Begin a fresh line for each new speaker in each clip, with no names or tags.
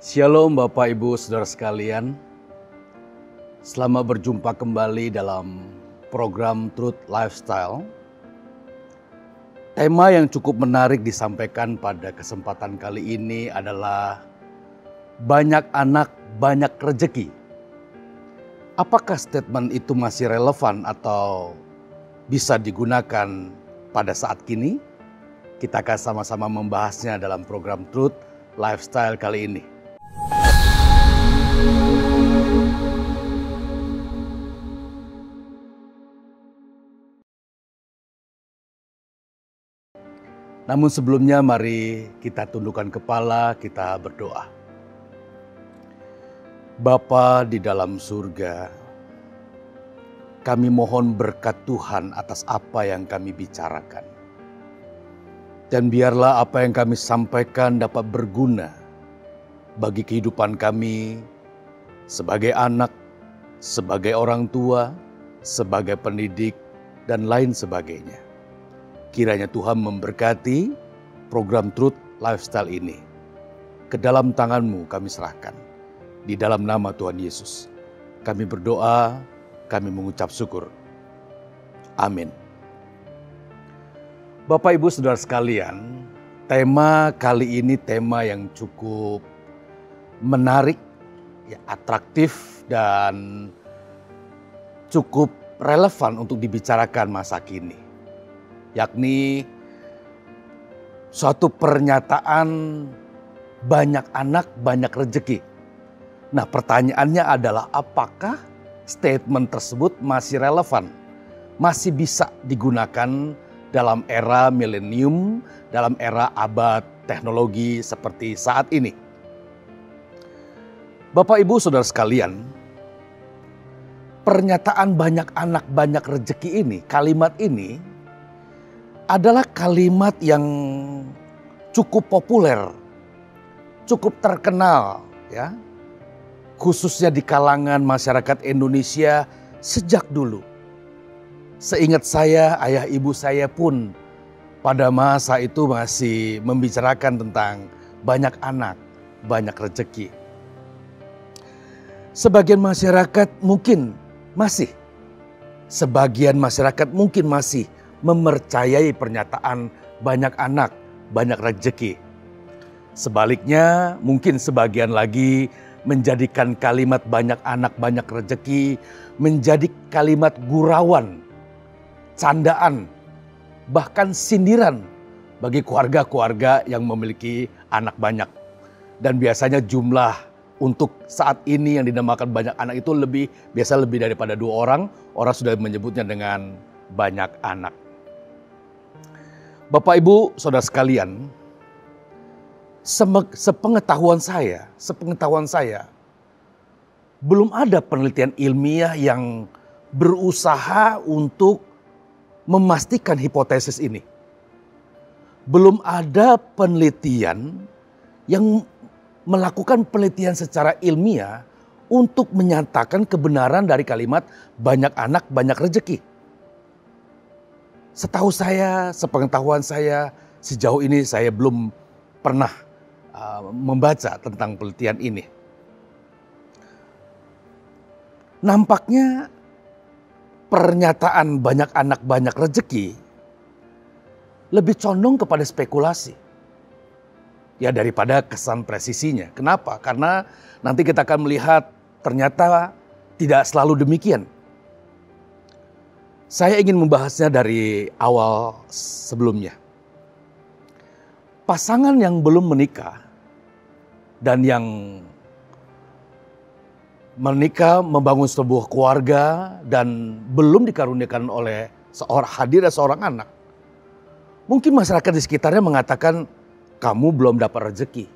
Shalom Bapak Ibu Saudara sekalian. Selamat berjumpa kembali dalam program Truth Lifestyle. Tema yang cukup menarik disampaikan pada kesempatan kali ini adalah banyak anak, banyak rezeki. Apakah statement itu masih relevan atau bisa digunakan pada saat kini? Kita akan sama-sama membahasnya dalam program Truth Lifestyle kali ini. Namun sebelumnya mari kita tundukkan kepala, kita berdoa. Bapa di dalam surga, kami mohon berkat Tuhan atas apa yang kami bicarakan. Dan biarlah apa yang kami sampaikan dapat berguna bagi kehidupan kami sebagai anak, sebagai orang tua, sebagai pendidik, dan lain sebagainya. Kiranya Tuhan memberkati program Truth Lifestyle ini. Ke dalam tangan-Mu kami serahkan. Di dalam nama Tuhan Yesus. Kami berdoa, kami mengucap syukur. Amin. Bapak Ibu Saudara sekalian, tema kali ini tema yang cukup menarik, ya, atraktif dan cukup relevan untuk dibicarakan masa kini. Yakni suatu pernyataan banyak anak, banyak rezeki. Nah, pertanyaannya adalah apakah statement tersebut masih relevan? Masih bisa digunakan dalam era milenium, dalam era abad teknologi seperti saat ini? Bapak Ibu Saudara sekalian, pernyataan banyak anak, banyak rezeki ini, kalimat ini adalah kalimat yang cukup populer, cukup terkenal, ya, khususnya di kalangan masyarakat Indonesia sejak dulu. Seingat saya, ayah ibu saya pun pada masa itu masih membicarakan tentang banyak anak, banyak rezeki. Sebagian masyarakat mungkin masih mempercayai pernyataan banyak anak, banyak rezeki. Sebaliknya, mungkin sebagian lagi menjadikan kalimat banyak anak, banyak rezeki menjadi kalimat gurauan, candaan, bahkan sindiran bagi keluarga-keluarga yang memiliki anak banyak. Dan biasanya jumlah untuk saat ini yang dinamakan banyak anak itu lebih daripada 2 orang. Orang sudah menyebutnya dengan banyak anak. Bapak Ibu Saudara sekalian, sepengetahuan saya, belum ada penelitian ilmiah yang berusaha untuk memastikan hipotesis ini. Belum ada penelitian yang melakukan penelitian secara ilmiah untuk menyatakan kebenaran dari kalimat banyak anak, banyak rezeki. Setahu saya, sepengetahuan saya, sejauh ini saya belum pernah membaca tentang penelitian ini. Nampaknya pernyataan banyak anak, banyak rezeki lebih condong kepada spekulasi, ya, daripada kesan presisinya. Kenapa? Karena nanti kita akan melihat ternyata tidak selalu demikian. Saya ingin membahasnya dari awal sebelumnya. Pasangan yang belum menikah dan yang menikah membangun sebuah keluarga dan belum dikaruniakan oleh seorang anak. Mungkin masyarakat di sekitarnya mengatakan, kamu belum dapat rezeki.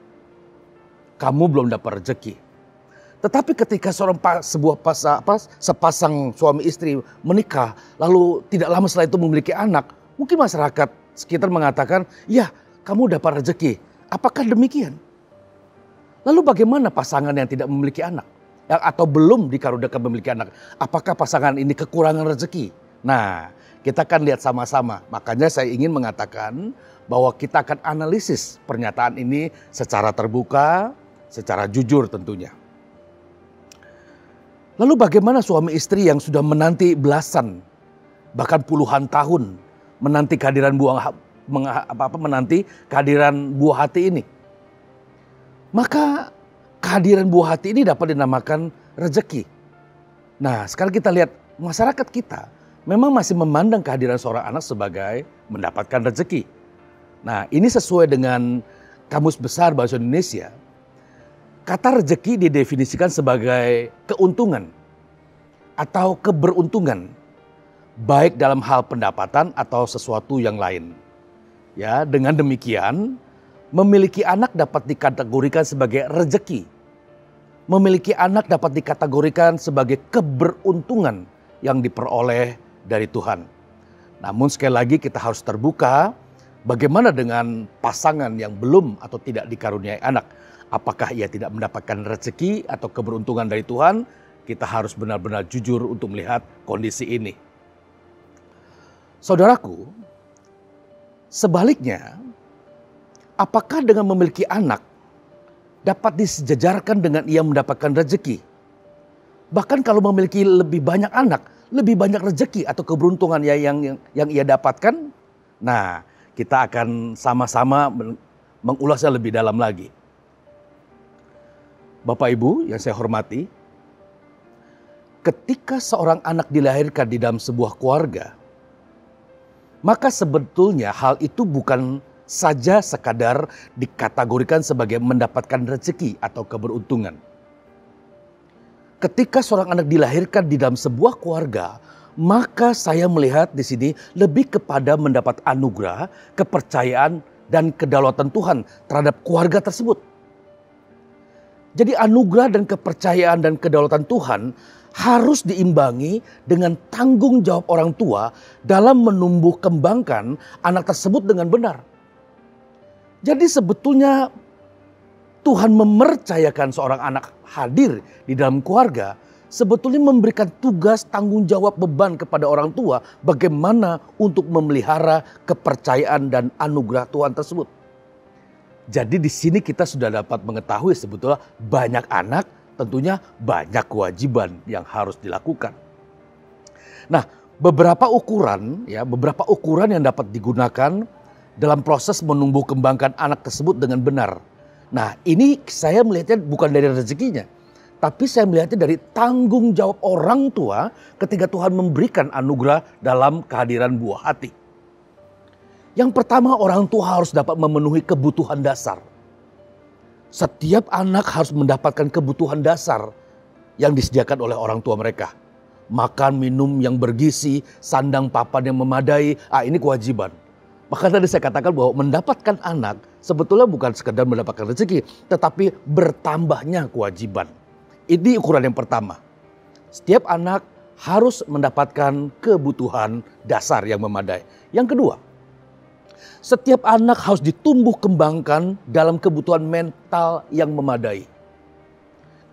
Kamu belum dapat rezeki. Tetapi ketika sepasang suami istri menikah, lalu tidak lama setelah itu memiliki anak, mungkin masyarakat sekitar mengatakan, ya, kamu dapat rezeki. Apakah demikian? Lalu bagaimana pasangan yang tidak memiliki anak? Atau belum dikaruniakan memiliki anak? Apakah pasangan ini kekurangan rezeki? Nah, kita akan lihat sama-sama. Makanya saya ingin mengatakan bahwa kita akan analisis pernyataan ini secara terbuka, secara jujur tentunya. Lalu bagaimana suami istri yang sudah menanti belasan, bahkan puluhan tahun menanti kehadiran menanti kehadiran buah hati ini? Maka kehadiran buah hati ini dapat dinamakan rezeki. Nah, sekarang kita lihat masyarakat kita memang masih memandang kehadiran seorang anak sebagai mendapatkan rezeki. Nah, ini sesuai dengan Kamus Besar Bahasa Indonesia. Kata rezeki didefinisikan sebagai keuntungan atau keberuntungan, baik dalam hal pendapatan atau sesuatu yang lain. Ya, dengan demikian, memiliki anak dapat dikategorikan sebagai rezeki. Memiliki anak dapat dikategorikan sebagai keberuntungan yang diperoleh dari Tuhan. Namun sekali lagi kita harus terbuka, bagaimana dengan pasangan yang belum atau tidak dikaruniai anak? Apakah ia tidak mendapatkan rezeki atau keberuntungan dari Tuhan? Kita harus benar-benar jujur untuk melihat kondisi ini. Saudaraku, sebaliknya, apakah dengan memiliki anak dapat disejajarkan dengan ia mendapatkan rezeki? Bahkan kalau memiliki lebih banyak anak, lebih banyak rezeki atau keberuntungan yang ia dapatkan? Nah, kita akan sama-sama mengulasnya lebih dalam lagi. Bapak Ibu yang saya hormati, ketika seorang anak dilahirkan di dalam sebuah keluarga, maka sebetulnya hal itu bukan saja sekadar dikategorikan sebagai mendapatkan rezeki atau keberuntungan. Ketika seorang anak dilahirkan di dalam sebuah keluarga, maka saya melihat di sini lebih kepada mendapat anugerah, kepercayaan, dan kedaulatan Tuhan terhadap keluarga tersebut. Jadi anugerah dan kepercayaan dan kedaulatan Tuhan harus diimbangi dengan tanggung jawab orang tua dalam menumbuh kembangkan anak tersebut dengan benar. Jadi sebetulnya Tuhan mempercayakan seorang anak hadir di dalam keluarga sebetulnya memberikan tugas, tanggung jawab, beban kepada orang tua bagaimana untuk memelihara kepercayaan dan anugerah Tuhan tersebut. Jadi di sini kita sudah dapat mengetahui sebetulnya banyak anak tentunya banyak kewajiban yang harus dilakukan. Nah, beberapa ukuran yang dapat digunakan dalam proses menumbuh kembangkan anak tersebut dengan benar. Nah, ini saya melihatnya bukan dari rezekinya, tapi saya melihatnya dari tanggung jawab orang tua ketika Tuhan memberikan anugerah dalam kehadiran buah hati. Yang pertama, orang tua harus dapat memenuhi kebutuhan dasar. Setiap anak harus mendapatkan kebutuhan dasar yang disediakan oleh orang tua mereka. Makan, minum yang bergizi, sandang papan yang memadai, ini kewajiban. Maka tadi saya katakan bahwa mendapatkan anak sebetulnya bukan sekedar mendapatkan rezeki, tetapi bertambahnya kewajiban. Ini ukuran yang pertama. Setiap anak harus mendapatkan kebutuhan dasar yang memadai. Yang kedua, setiap anak harus ditumbuh kembangkan dalam kebutuhan mental yang memadai.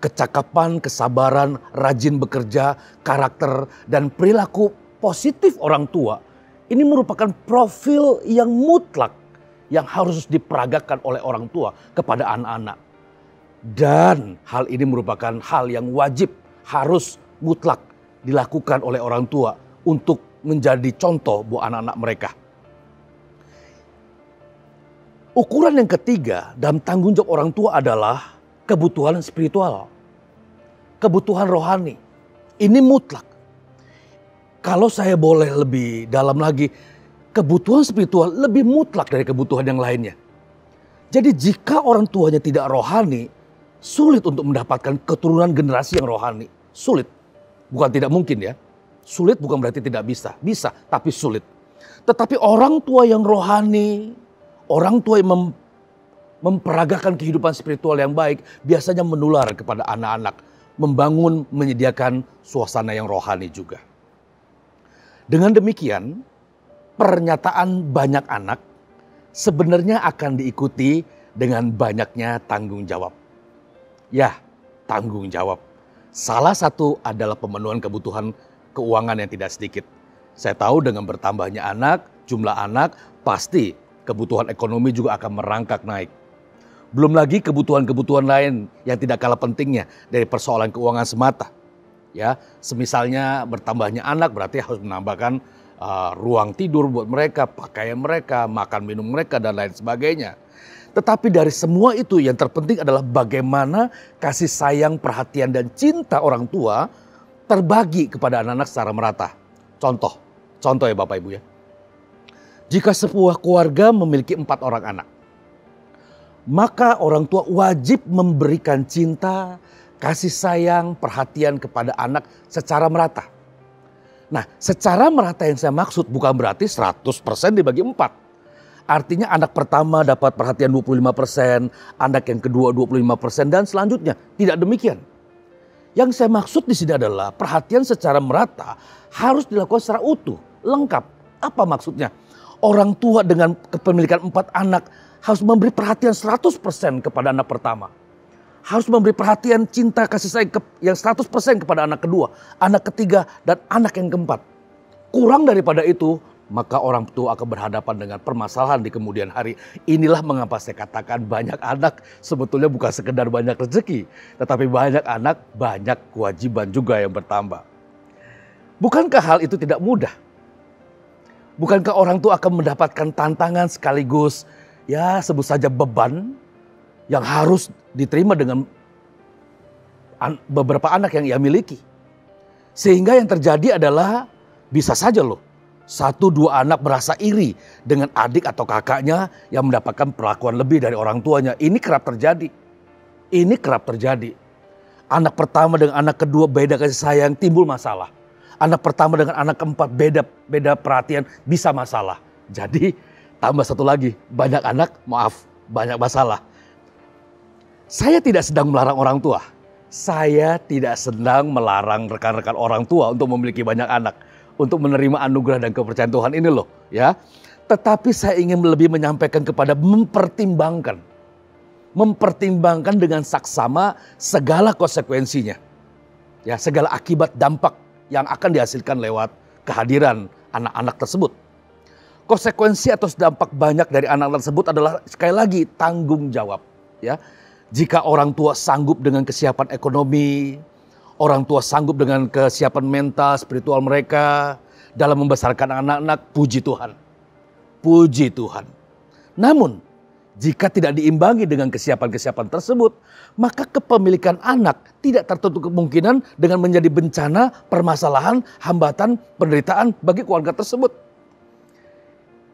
Kecakapan, kesabaran, rajin bekerja, karakter, dan perilaku positif orang tua. Ini merupakan profil yang mutlak yang harus diperagakan oleh orang tua kepada anak-anak. Dan hal ini merupakan hal yang wajib, harus mutlak dilakukan oleh orang tua untuk menjadi contoh buat anak-anak mereka. Ukuran yang ketiga dalam tanggung jawab orang tua adalah kebutuhan spiritual. Kebutuhan rohani. Ini mutlak. Kalau saya boleh lebih dalam lagi, kebutuhan spiritual lebih mutlak dari kebutuhan yang lainnya. Jadi jika orang tuanya tidak rohani, sulit untuk mendapatkan keturunan generasi yang rohani. Sulit. Bukan tidak mungkin ya. Sulit bukan berarti tidak bisa. Bisa, tapi sulit. Tetapi orang tua yang rohani, orang tua yang memperagakan kehidupan spiritual yang baik biasanya menular kepada anak-anak. Membangun, menyediakan suasana yang rohani juga. Dengan demikian, pernyataan banyak anak sebenarnya akan diikuti dengan banyaknya tanggung jawab. Ya, tanggung jawab. Salah satu adalah pemenuhan kebutuhan keuangan yang tidak sedikit. Saya tahu dengan bertambahnya anak, jumlah anak, pasti kebutuhan ekonomi juga akan merangkak naik. Belum lagi kebutuhan-kebutuhan lain yang tidak kalah pentingnya dari persoalan keuangan semata. Ya, semisalnya bertambahnya anak berarti harus menambahkan ruang tidur buat mereka, pakaian mereka, makan minum mereka dan lain sebagainya. Tetapi dari semua itu yang terpenting adalah bagaimana kasih sayang, perhatian dan cinta orang tua terbagi kepada anak-anak secara merata. Contoh ya Bapak Ibu ya. Jika sebuah keluarga memiliki 4 orang anak, maka orang tua wajib memberikan cinta, kasih sayang, perhatian kepada anak secara merata. Nah, secara merata yang saya maksud bukan berarti 100% dibagi 4. Artinya anak pertama dapat perhatian 25%, anak yang kedua 25% dan selanjutnya. Tidak demikian. Yang saya maksud di sini adalah perhatian secara merata harus dilakukan secara utuh, lengkap. Apa maksudnya? Orang tua dengan kepemilikan 4 anak harus memberi perhatian 100% kepada anak pertama. Harus memberi perhatian, cinta, kasih sayang yang 100% kepada anak kedua, anak ketiga, dan anak yang keempat. Kurang daripada itu, maka orang tua akan berhadapan dengan permasalahan di kemudian hari. Inilah mengapa saya katakan banyak anak sebetulnya bukan sekedar banyak rezeki, tetapi banyak anak, banyak kewajiban juga yang bertambah. Bukankah hal itu tidak mudah? Bukankah orang tua akan mendapatkan tantangan sekaligus ya sebut saja beban yang harus diterima dengan beberapa anak yang ia miliki. Sehingga yang terjadi adalah bisa saja loh 1-2 anak merasa iri dengan adik atau kakaknya yang mendapatkan perlakuan lebih dari orang tuanya. Ini kerap terjadi. Anak pertama dengan anak kedua beda kasih sayang, timbul masalah. Anak pertama dengan anak keempat beda perhatian, bisa masalah. Jadi tambah satu lagi, banyak anak, banyak masalah. Saya tidak sedang melarang orang tua. Saya tidak sedang melarang rekan-rekan orang tua untuk memiliki banyak anak. Untuk menerima anugerah dan kepercayaan Tuhan ini loh. Ya. Tetapi saya ingin lebih menyampaikan kepada mempertimbangkan. Mempertimbangkan dengan saksama segala konsekuensinya. Ya, segala akibat dampak yang akan dihasilkan lewat kehadiran anak-anak tersebut. Konsekuensi atau dampak banyak dari anak tersebut adalah sekali lagi tanggung jawab. Ya. Jika orang tua sanggup dengan kesiapan ekonomi, orang tua sanggup dengan kesiapan mental, spiritual mereka dalam membesarkan anak-anak, puji Tuhan. Puji Tuhan. Namun, jika tidak diimbangi dengan kesiapan-kesiapan tersebut, maka kepemilikan anak tidak tertutup kemungkinan dengan menjadi bencana, permasalahan, hambatan, penderitaan bagi keluarga tersebut.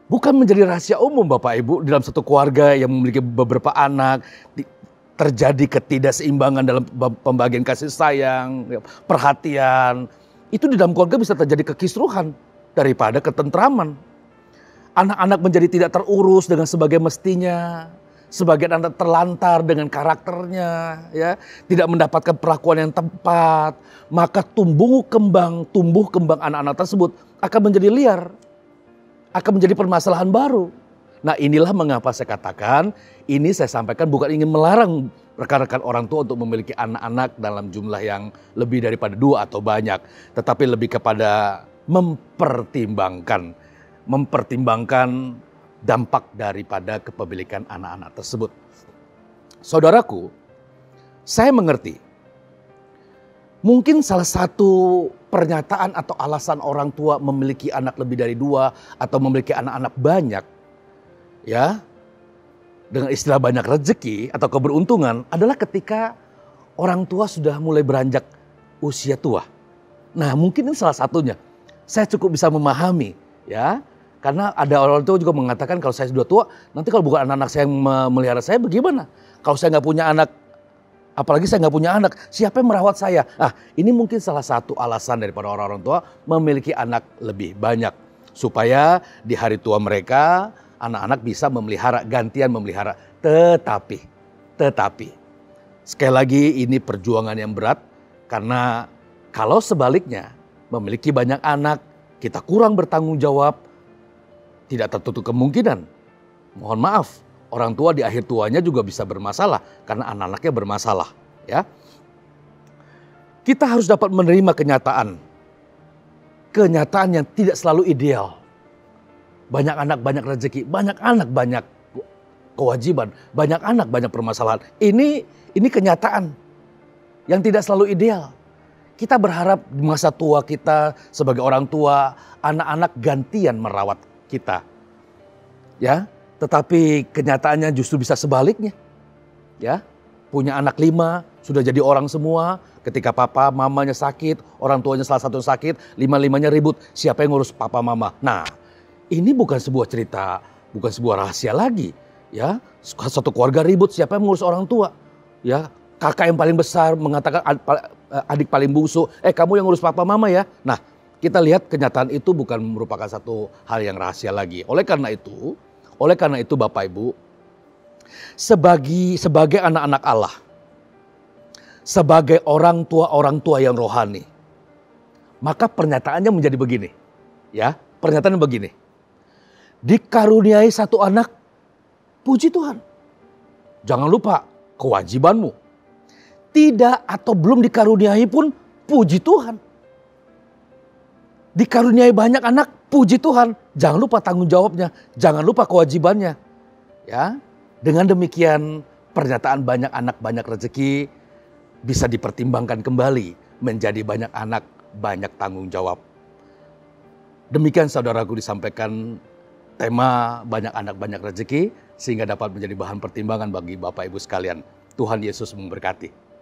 Bukan menjadi rahasia umum Bapak Ibu dalam satu keluarga yang memiliki beberapa anak, terjadi ketidakseimbangan dalam pembagian kasih sayang, perhatian. Itu di dalam keluarga bisa terjadi kekisruhan daripada ketentraman. Anak-anak menjadi tidak terurus dengan sebagai mestinya. Sebagian anak terlantar dengan karakternya, ya, tidak mendapatkan perlakuan yang tepat. Maka tumbuh kembang anak-anak tersebut akan menjadi liar. Akan menjadi permasalahan baru. Nah, inilah mengapa saya katakan, ini saya sampaikan bukan ingin melarang rekan-rekan orang tua untuk memiliki anak-anak dalam jumlah yang lebih daripada 2 atau banyak. Tetapi lebih kepada mempertimbangkan dampak daripada kepemilikan anak-anak tersebut. Saudaraku, saya mengerti. Mungkin salah satu pernyataan atau alasan orang tua memiliki anak lebih dari 2 atau memiliki anak-anak banyak, ya, dengan istilah banyak rezeki atau keberuntungan adalah ketika orang tua sudah mulai beranjak usia tua. Nah, mungkin ini salah satunya. Saya cukup bisa memahami, ya. Karena ada orang tua juga mengatakan kalau saya sudah tua, nanti kalau bukan anak-anak saya yang memelihara saya bagaimana? Kalau saya nggak punya anak, apalagi saya nggak punya anak, siapa yang merawat saya? Ah, ini mungkin salah satu alasan daripada orang-orang tua memiliki anak lebih banyak. Supaya di hari tua mereka, anak-anak bisa gantian memelihara. Tetapi, sekali lagi ini perjuangan yang berat. Karena kalau sebaliknya, memiliki banyak anak, kita kurang bertanggung jawab, tidak tertutup kemungkinan. Mohon maaf, orang tua di akhir tuanya juga bisa bermasalah karena anak-anaknya bermasalah, ya. Kita harus dapat menerima kenyataan yang tidak selalu ideal. Banyak anak, banyak rezeki, banyak anak, banyak kewajiban, banyak anak, banyak permasalahan. Ini kenyataan yang tidak selalu ideal. Kita berharap di masa tua kita sebagai orang tua, anak-anak gantian merawat kita. Ya, tetapi kenyataannya justru bisa sebaliknya. Ya, punya anak 5, sudah jadi orang semua. Ketika papa mamanya sakit, orang tuanya salah satu sakit, 5-5-nya ribut. Siapa yang ngurus papa mama? Nah, ini bukan sebuah cerita, bukan sebuah rahasia lagi. Ya, satu keluarga ribut, siapa yang ngurus orang tua? Ya, kakak yang paling besar mengatakan adik paling bungsu, kamu yang ngurus papa mama ya. Nah, kita lihat kenyataan itu bukan merupakan satu hal yang rahasia lagi. Oleh karena itu Bapak Ibu, sebagai anak-anak Allah, sebagai orang tua yang rohani, maka pernyataannya menjadi begini. Ya, pernyataannya begini. Dikaruniai satu anak, puji Tuhan. Jangan lupa kewajibanmu. Tidak atau belum dikaruniai pun puji Tuhan. Dikaruniai banyak anak, puji Tuhan. Jangan lupa tanggung jawabnya, jangan lupa kewajibannya. Ya, dengan demikian pernyataan banyak anak banyak rezeki bisa dipertimbangkan kembali menjadi banyak anak banyak tanggung jawab. Demikian saudaraku disampaikan tema banyak anak banyak rezeki sehingga dapat menjadi bahan pertimbangan bagi Bapak Ibu sekalian. Tuhan Yesus memberkati.